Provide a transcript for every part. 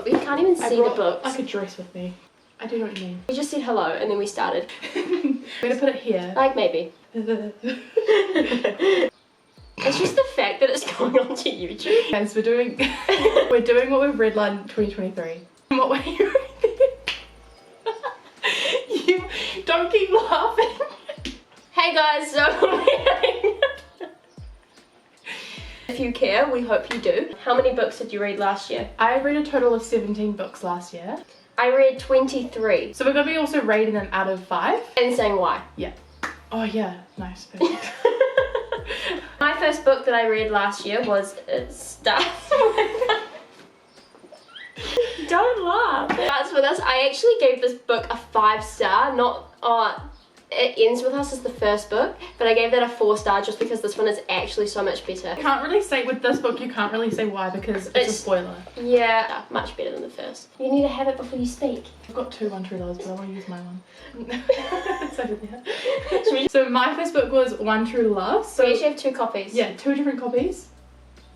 We can't even see the books. like a dress with me. I do know what you mean. We just said hello and then we started. I'm gonna put it here. Like maybe. It's just the fact that it's going onto YouTube. Guys, we're doing what we've read in 2023. What were you reading? You don't keep laughing. Hey guys, so if you care, we hope you do. How many books did you read last year? I read a total of 17 books last year. I read 23. So we're gonna be also rating them out of 5. And saying why. Yeah. Oh yeah, nice, perfect. My first book that I read last year was Starts With Don't laugh. Starts With Us. I actually gave this book a 5-star, not It Ends With Us is the first book, but I gave that a 4-star just because this one is actually so much better. I can't really say with this book, you can't really say why because it's a spoiler. Yeah, much better than the first. You need to have it before you speak. I've got 2 One True Loves, but I want to use my one. It's over there. So my first book was One True Love. So we actually have 2 copies. Yeah, 2 different copies.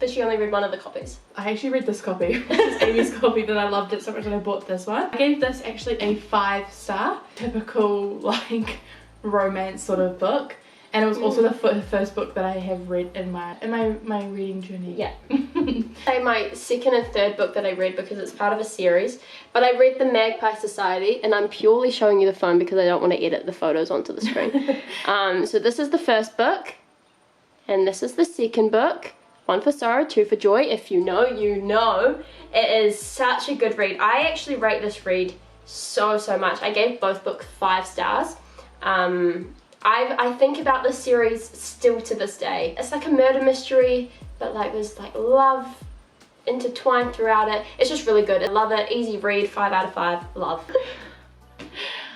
But she only read one of the copies. I actually read this copy, which is Amy's copy, but I loved it so much that I bought this one. I gave this actually a 5-star. Typical, like, romance sort of book. And it was also the first book that I have read in my reading journey. Yeah. Say my second and third book that I read because it's part of a series. But I read The Magpie Society, and I'm purely showing you the phone because I don't want to edit the photos onto the screen. So this is the first book, and this is the second book. 1 for sorrow, 2 for joy. If you know, you know. It is such a good read. I actually rate this read so much. I gave both books 5 stars. I think about this series still to this day. It's like a murder mystery, but like there's like love intertwined throughout it. It's just really good. I love it. Easy read, 5 out of 5. Love.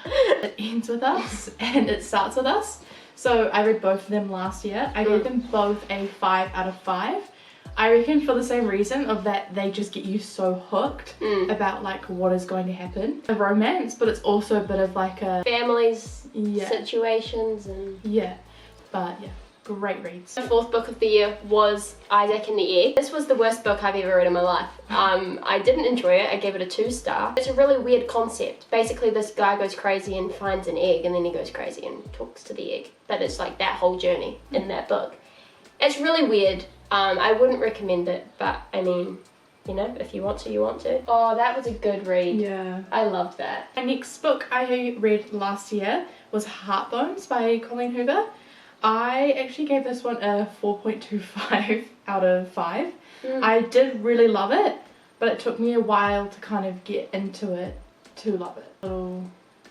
It Ends With Us and It Starts With Us. So I read both of them last year. I gave them both a 5 out of 5. I reckon for the same reason of that they just get you so hooked about like what is going to happen. A romance, but it's also a bit of like a families, situations, and but great reads. The 4th book of the year was Isaac and the Egg. This was the worst book I've ever read in my life. I didn't enjoy it. I gave it a 2-star. It's a really weird concept. Basically this guy goes crazy and finds an egg, and then he goes crazy and talks to the egg. But it's like that whole journey in that book. It's really weird. I wouldn't recommend it, but I mean, you know, if you want to, you want to. Oh, that was a good read. Yeah. I loved that. My next book I read last year was Heartbones by Colleen Hoover. I actually gave this one a 4.25 out of 5. I did really love it, but it took me a while to kind of get into it to love it. A little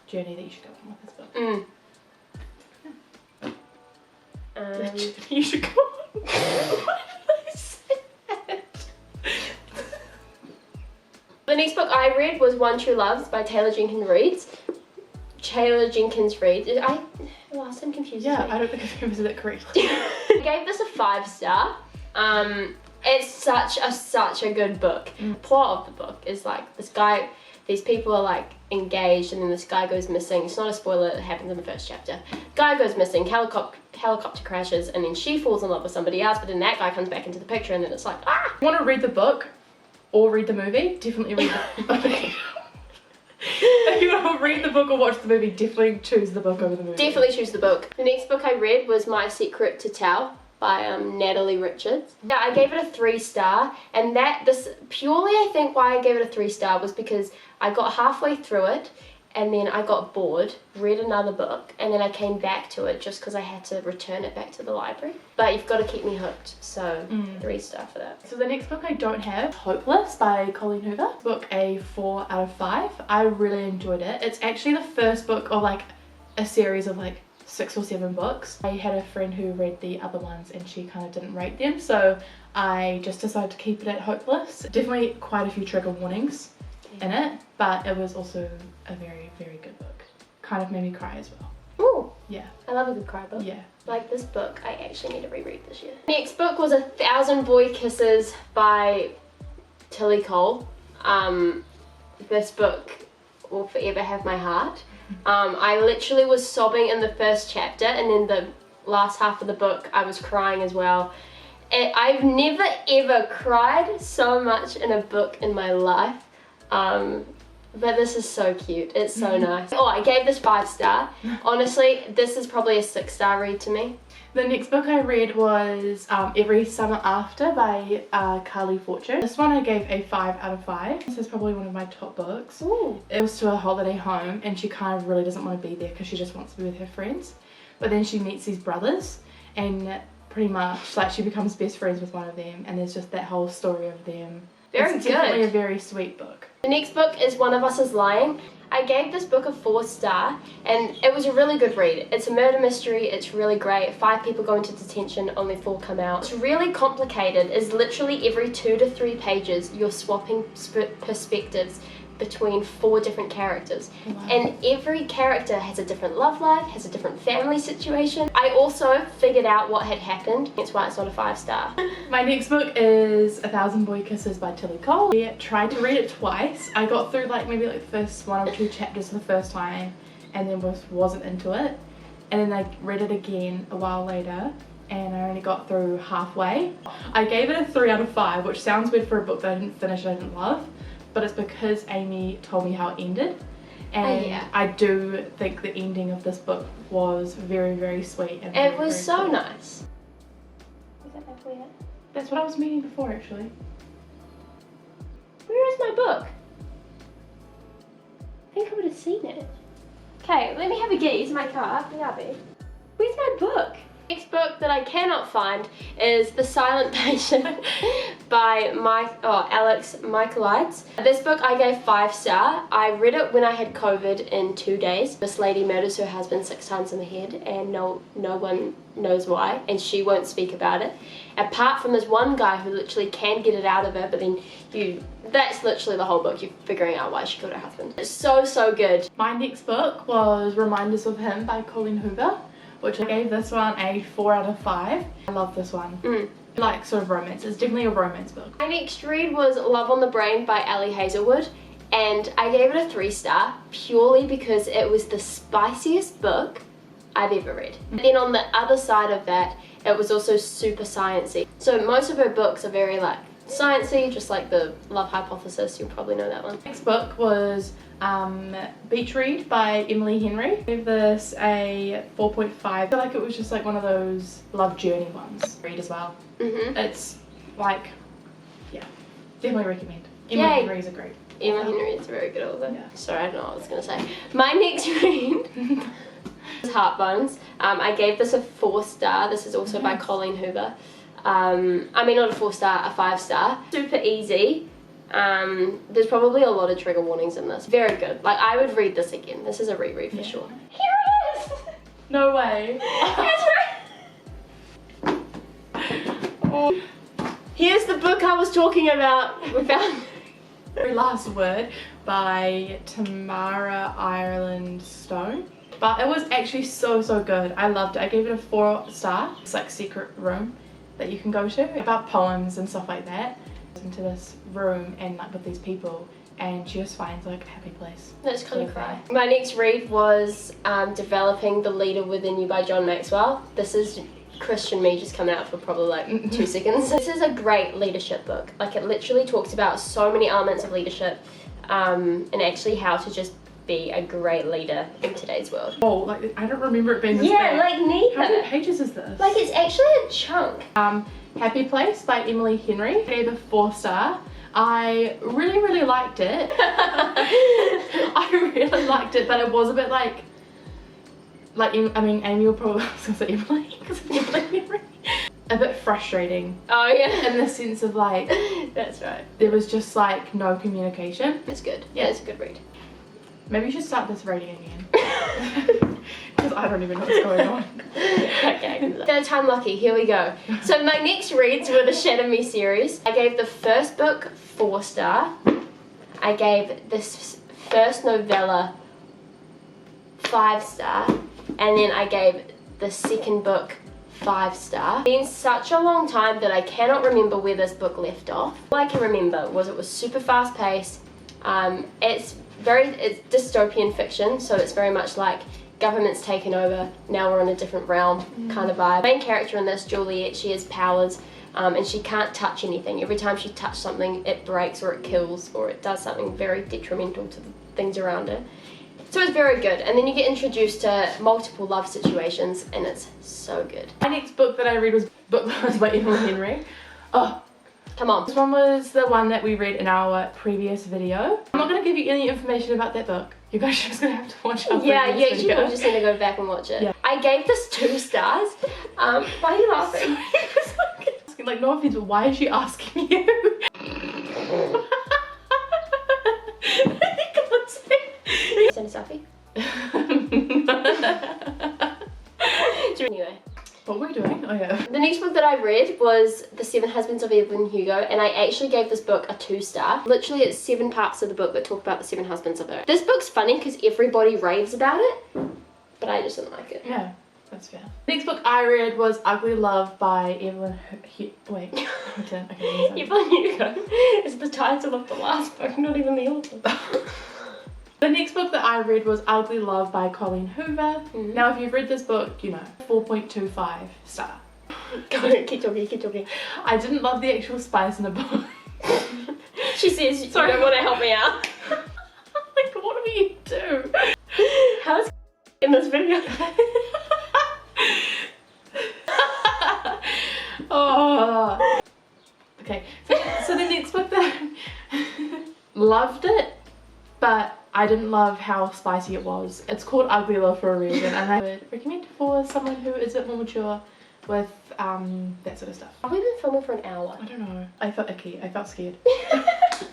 journey that you should go on with this book. You should go on. The next book I read was One True Loves by Taylor Jenkins Reid. Last time confuses me. I don't think I've ever said it correctly. I gave this a 5-star. It's such a good book. The plot of the book is like these people are like engaged, and then this guy goes missing. It's not a spoiler, it happens in the first chapter. Guy goes missing, helicopter crashes, and then she falls in love with somebody else, but then that guy comes back into the picture, and then it's like, ah! If you want to read the book or read the movie, definitely read the book. If you want to read the book or watch the movie, definitely choose the book over the movie. Definitely choose the book. The next book I read was My Secret to Tell by Natalie Richards. Yeah, I gave it a 3-star, and purely I think why I gave it a 3-star was because I got halfway through it, and then I got bored, read another book, and then I came back to it just because I had to return it back to the library. But you've got to keep me hooked, so 3-star for that. So the next book I don't have, Hopeless by Colleen Hoover. Book a 4 out of 5. I really enjoyed it. It's actually the first book of like a series of like 6 or 7 books. I had a friend who read the other ones and she kind of didn't rate them, so I just decided to keep it at Hopeless. Definitely quite a few trigger warnings in it, but it was also a very good book. Kind of made me cry as well. Ooh. Yeah. I love a good cry book. Yeah. Like this book, I actually need to reread this year. Next book was 1,000 Boy Kisses by Tilly Cole. This book will forever have my heart. I literally was sobbing in the first chapter, and then the last half of the book I was crying as well. I've never ever cried so much in a book in my life. But this is so cute. It's so nice. Oh, I gave this 5 star. Honestly, this is probably a 6 star read to me. The next book I read was Every Summer After by Carly Fortune. This one I gave a 5 out of 5. This is probably one of my top books. Ooh. It was to a holiday home and she kind of really doesn't want to be there because she just wants to be with her friends. But then she meets these brothers and pretty much like she becomes best friends with one of them, and there's just that whole story of them. Very It's good. definitely a very sweet book. The next book is One of Us is Lying. I gave this book a 4 star and it was a really good read. It's a murder mystery, it's really great. 5 people go into detention, only 4 come out. It's really complicated. It's literally every 2 to 3 pages you're swapping perspectives between 4 different characters. Wow. And every character has a different love life, has a different family situation. I also figured out what had happened. That's why it's not a 5 star. My next book is A Thousand Boy Kisses by Tilly Cole. I tried to read it twice. I got through maybe the first 1 or 2 chapters the first time and then wasn't into it. And then I read it again a while later and I only got through halfway. I gave it a 3 out of 5, which sounds weird for a book that I didn't finish and I didn't love. But it's because Amy told me how it ended, and yeah. I do think the ending of this book was very, very sweet. And It was very so cool. nice. Is that back there? That's what I was meaning before, actually. Where is my book? I think I would have seen it. Okay, let me have a gaze. My car. Where's my book? Next book that I cannot find is The Silent Patient by Alex Michaelides. This book I gave 5 star. I read it when I had COVID in 2 days. This lady murders her husband 6 times in the head and no one knows why, and she won't speak about it. Apart from this one guy who literally can get it out of her, but then that's literally the whole book, you're figuring out why she killed her husband. It's so good. My next book was Reminders of Him by Colleen Hoover, which I gave this one a 4 out of 5. I love this one. Like sort of romance. It's definitely a romance book. My next read was Love on the Brain by Ali Hazelwood, and I gave it a 3 star purely because it was the spiciest book I've ever read. Then on the other side of that, it was also super sciencey. So most of her books are very sciencey, just like The Love Hypothesis, you'll probably know that one. Next book was Beach Read by Emily Henry. I gave this a 4.5. I feel like it was just one of those love journey ones. Read as well. It's yeah, definitely recommend. Emily Yay. Henry is a great Emma author. Henry is a very good author. Yeah. Sorry, I don't know what I was going to say. My next read is Heartbones. I gave this a 4 star. This is also by Colleen Hoover. I mean, not a 4 star, a 5 star. Super easy. There's probably a lot of trigger warnings in this. Very good. I would read this again. This is a reread for sure. Here it is! No way. That's right. Oh. Here's the book I was talking about. We found Very Last Word by Tamara Ireland Stone. But it was actually so good. I loved it. I gave it a 4 star. It's secret room that you can go to about poems and stuff like that. Into this room and with these people, and she just finds a happy place. That's kind of cry. My next read was Developing the Leader Within You by John Maxwell. This is Christian me just come out for probably 2 seconds. This is a great leadership book. It literally talks about so many elements of leadership and actually how to just be a great leader in today's world. Oh, I don't remember it being this Yeah, big. neither. How many pages is this? It's actually a chunk. Happy Place by Emily Henry. I gave a 4 star. I really liked it. I really liked it, but it was a bit I mean, Amy will probably, I was gonna say Emily, because Emily Henry. A bit frustrating. Oh yeah. In the sense of That's right. there was just no communication. It's good. Yeah, it's a good read. Maybe you should start this rating again. Because I don't even know what's going on. Okay, third time lucky, here we go. So my next reads were the Shatter Me series. I gave the first book 4 star. I gave this first novella 5 star. And then I gave the second book 5 star. It's been such a long time that I cannot remember where this book left off. All I can remember was it was super fast paced. It's dystopian fiction, so it's very much government's taken over, now we're in a different realm kind of vibe. The main character in this, Juliet, she has powers. and she can't touch anything. Every time she touches something, it breaks or it kills or it does something very detrimental to the things around her. So it's very good, and then you get introduced to multiple love situations, and it's so good. My next book that I read was by Emily Henry. Oh, come on. This one was the one that we read in our previous video. I'm not going to give you any information about that book. You guys are just going to have to watch our Yeah, previous actually video. we're just going to go back and watch it. Yeah. I gave this 2 stars. Why are you laughing? Like, no offense, but why is she asking you? Send a selfie. Anyway. What were we doing? Oh yeah. The next book that I read was The 7 Husbands of Evelyn Hugo, and I actually gave this book a 2-star. Literally, it's 7 parts of the book that talk about the 7 husbands of her. This book's funny because everybody raves about it, but I just didn't like it. Yeah, that's fair. The next book I read was Ugly Love by Evelyn wait. Okay, Evelyn Hugo is the title of the last book, not even the author. The next book that I read was Ugly Love by Colleen Hoover. Now, if you've read this book, you know, 4.25 star. Go on, keep talking. I didn't love the actual spice in the book. She says, Sorry. you don't want to help me out. Like, what do you do? How's in this video? Oh. Okay, so the next book that I loved it, but I didn't love how spicy it was. It's called Ugly Love for a reason, and I would recommend it for someone who is a bit more mature with that sort of stuff. Have we been filming for an hour? I don't know. I felt icky. I felt scared. The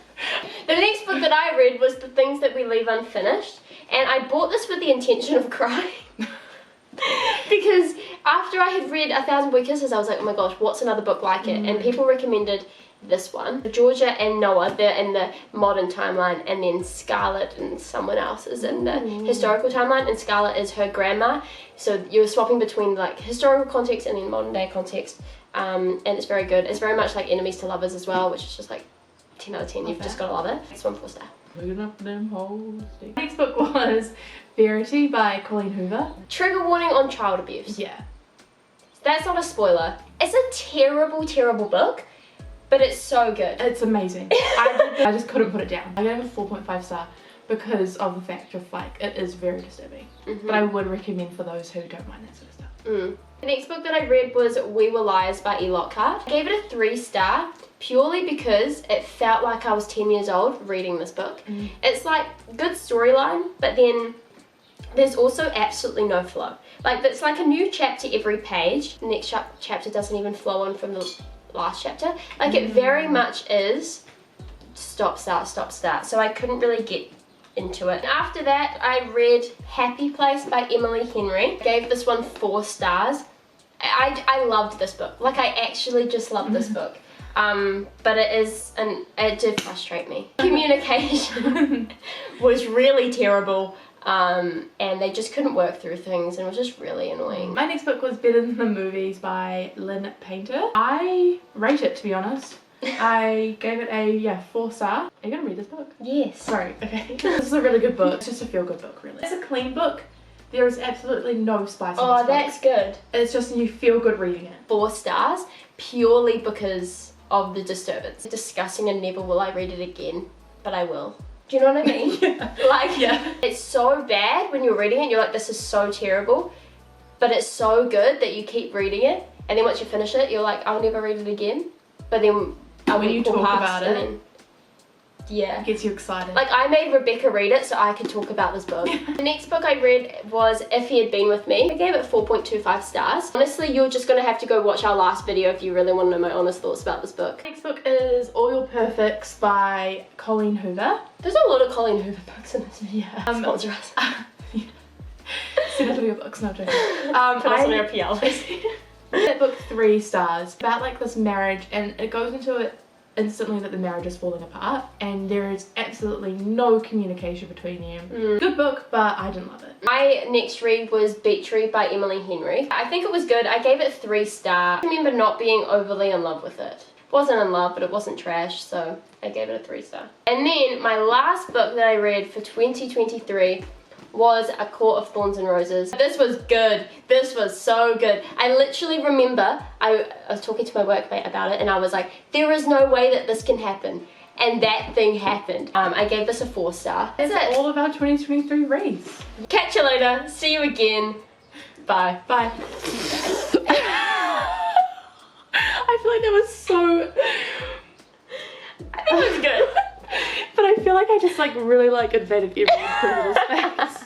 next book that I read was The Things That We Leave Unfinished, and I bought this with the intention of crying. Because after I had read 1,000 Boy Kisses, I was like, oh my gosh, what's another book like it? And people recommended this one. Georgia and Noah, they're in the modern timeline, and then Scarlett and someone else is in the historical timeline, and Scarlett is her grandma. So you're swapping between like historical context and then modern day context, and it's very good. It's very much like Enemies to Lovers as well, which is just like 10 out of 10. You've just got to love it. It's 1 4-star. Looking up them holes. Next book was Verity by Colleen Hoover. Trigger warning on child abuse. Yeah. That's not a spoiler. It's a terrible, terrible book, but it's so good. It's amazing. I just couldn't put it down. I gave it a 4.5 star because of the fact of like, it is very disturbing. But I would recommend for those who don't mind that sort of stuff. The next book that I read was We Were Liars by E. Lockhart. I gave it a 3-star purely because it felt like I was 10 years old reading this book. It's like good storyline, but then there's also absolutely no flow. Like, it's like a new chapter every page. The next chapter doesn't even flow on from the last chapter. Like, it very much is stop, start, stop, start. So I couldn't really get into it. After that, I read Happy Place by Emily Henry. Gave this one 4 stars. I loved this book. Like, I actually just loved this book. But it did frustrate me. Communication was really terrible. And they just couldn't work through things, and it was just really annoying. My next book was Better Than the Movies by Lynn Painter. I rate it, to be honest. I gave it a 4 star. Are you gonna read this book? Yes. Sorry, okay. This is a really good book. It's just a feel-good book, really. It's a clean book. There is absolutely no spice in this book. That's good. It's just you feel good reading it. 4 stars, purely because of the disturbance. Disgusting, and never will I read it again, but I will. Do you know what I mean? It's so bad when you're reading it, you're like, this is so terrible, but it's so good that you keep reading it, and then once you finish it, you're like, I'll never read it again. But then when you talk about it, then, yeah, it gets you excited. Like, I made Rebecca read it so I could talk about this book. The next book I read was If He Had Been With Me. I gave it 4.25 stars. Honestly, you're just gonna have to go watch our last video if you really want to know my honest thoughts about this book. Next book is All Your Perfects by Colleen Hoover. There's a lot of Colleen Hoover books in this video. Sponsor us. Send us all your books, no joking. Put us on our PR list. That book 3 stars. About like this marriage, and it goes into it instantly that the marriage is falling apart, and there is absolutely no communication between them. Good book, but I didn't love it. My next read was Beach Read by Emily Henry. I think it was good. I gave it 3 stars. I remember not being overly in love with it. Wasn't in love, but it wasn't trash, so I gave it a 3 star. And then my last book that I read for 2023 was A Court of Thorns and Roses. This was good. This was so good. I literally remember I was talking to my workmate about it and I was like, there is no way that this can happen. And that thing happened. I gave this a 4-star. That's It's it. all of our 2023 reads. Catch you later. See you again. Bye. Bye. I feel like that was so... I think it was good. But I feel like I just like really like invaded every criminal's face.